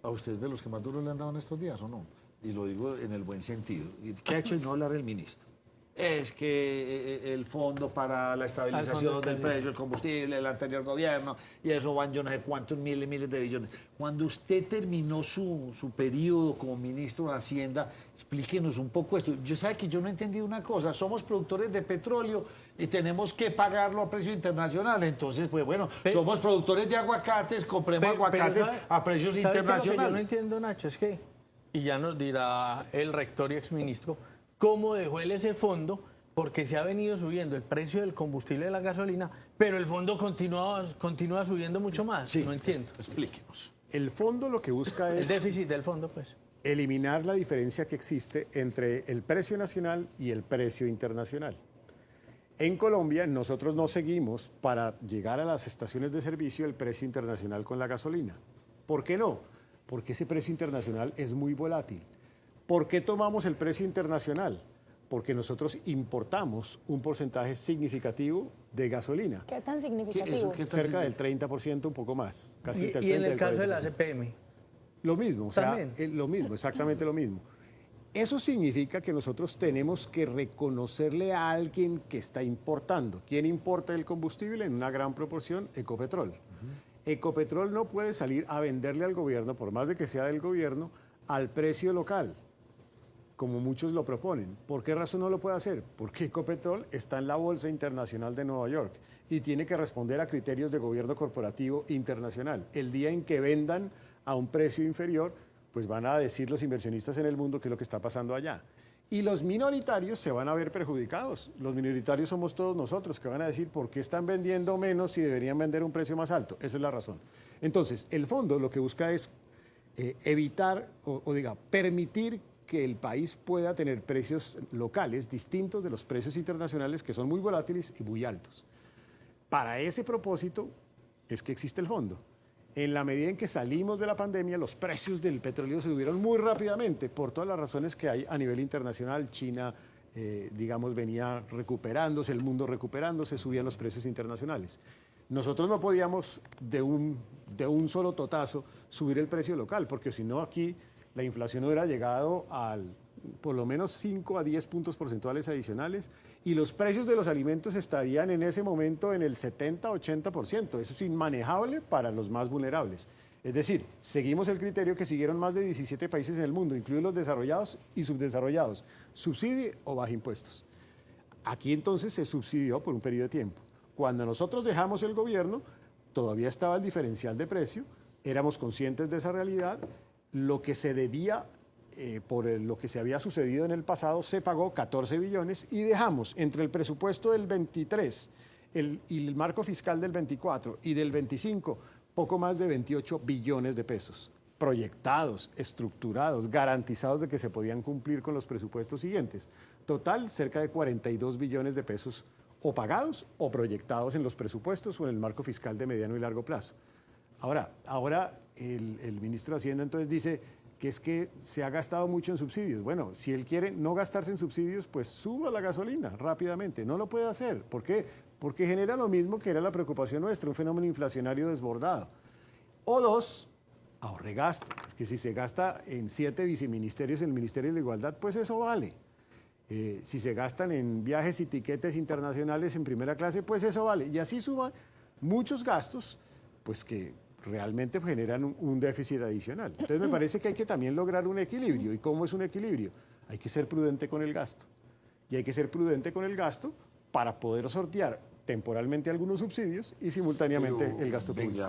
¿A ustedes de los que más duro le han dado en estos días o no? Y lo digo en el buen sentido. ¿Qué ha hecho y no hablar el ministro? Es que el fondo para la estabilización del precio del combustible, el anterior gobierno, y eso van yo no sé cuántos miles y miles de billones. Cuando usted terminó su periodo como ministro de Hacienda, explíquenos un poco esto. Yo sabe que yo no he entendido una cosa, somos productores de petróleo y tenemos que pagarlo a precio internacional. Entonces, pues bueno, somos productores de aguacates, compremos aguacates a precios internacionales. Lo que yo no entiendo, Nacho, es que, y ya nos dirá el rector y exministro, cómo dejó él ese fondo, porque se ha venido subiendo el precio del combustible de la gasolina, pero el fondo continúa subiendo mucho más. Sí, no entiendo. Explíquenos. El fondo lo que busca El es déficit del fondo, pues. eliminar la diferencia que existe entre el precio nacional y el precio internacional. En Colombia nosotros no seguimos para llegar a las estaciones de servicio el precio internacional con la gasolina. ¿Por qué no? Porque ese precio internacional es muy volátil. ¿Por qué tomamos el precio internacional? Porque nosotros importamos un porcentaje significativo de gasolina. ¿Qué tan significativo? Cerca del 30%, un poco más. Casi entre el 30 Y en el caso de 40%. la CPM. Lo mismo, lo mismo, exactamente lo mismo. Eso significa que nosotros tenemos que reconocerle a alguien que está importando. ¿Quién importa el combustible? En una gran proporción, Ecopetrol. Ecopetrol no puede salir a venderle al gobierno, por más de que sea del gobierno, al precio local, como muchos lo proponen. ¿Por qué razón no lo puede hacer? Porque Ecopetrol está en la Bolsa Internacional de Nueva York y tiene que responder a criterios de gobierno corporativo internacional. El día en que vendan a un precio inferior, pues van a decir los inversionistas en el mundo qué es lo que está pasando allá. Y los minoritarios se van a ver perjudicados. Los minoritarios somos todos nosotros que van a decir por qué están vendiendo menos si deberían vender a un precio más alto. Esa es la razón. Entonces, el fondo lo que busca es evitar permitir que el país pueda tener precios locales distintos de los precios internacionales que son muy volátiles y muy altos. Para ese propósito es que existe el fondo. En la medida en que salimos de la pandemia, los precios del petróleo subieron muy rápidamente por todas las razones que hay a nivel internacional. China, venía recuperándose, el mundo recuperándose, subían los precios internacionales. Nosotros no podíamos de un solo totazo subir el precio local, porque si no aquí la inflación hubiera llegado al por lo menos 5 a 10 puntos porcentuales adicionales y los precios de los alimentos estarían en ese momento en el 70-80%. Eso es inmanejable para los más vulnerables. Es decir, seguimos el criterio que siguieron más de 17 países en el mundo, incluidos los desarrollados y subdesarrollados, subsidie o baja impuestos. Aquí entonces se subsidió por un periodo de tiempo. Cuando nosotros dejamos el gobierno, todavía estaba el diferencial de precio, éramos conscientes de esa realidad, lo que se debía por lo que se había sucedido en el pasado, se pagó 14 billones y dejamos entre el presupuesto del 23 y el marco fiscal del 24 y del 25 poco más de 28 billones de pesos proyectados, estructurados, garantizados de que se podían cumplir con los presupuestos siguientes. Total, cerca de 42 billones de pesos o pagados o proyectados en los presupuestos o en el marco fiscal de mediano y largo plazo. Ahora el ministro de Hacienda entonces dice que es que se ha gastado mucho en subsidios. Bueno, si él quiere no gastarse en subsidios, pues suba la gasolina rápidamente. No lo puede hacer. ¿Por qué? Porque genera lo mismo que era la preocupación nuestra, un fenómeno inflacionario desbordado. O dos, ahorre gasto. Porque si se gasta en 7 viceministerios en el Ministerio de la Igualdad, pues eso vale. Si se gastan en viajes y tiquetes internacionales en primera clase, pues eso vale. Y así suban muchos gastos, pues que realmente generan un déficit adicional. Entonces me parece que hay que también lograr un equilibrio. ¿Y cómo es un equilibrio? Hay que ser prudente con el gasto. Y hay que ser prudente con el gasto para poder sortear temporalmente algunos subsidios y simultáneamente el gasto público.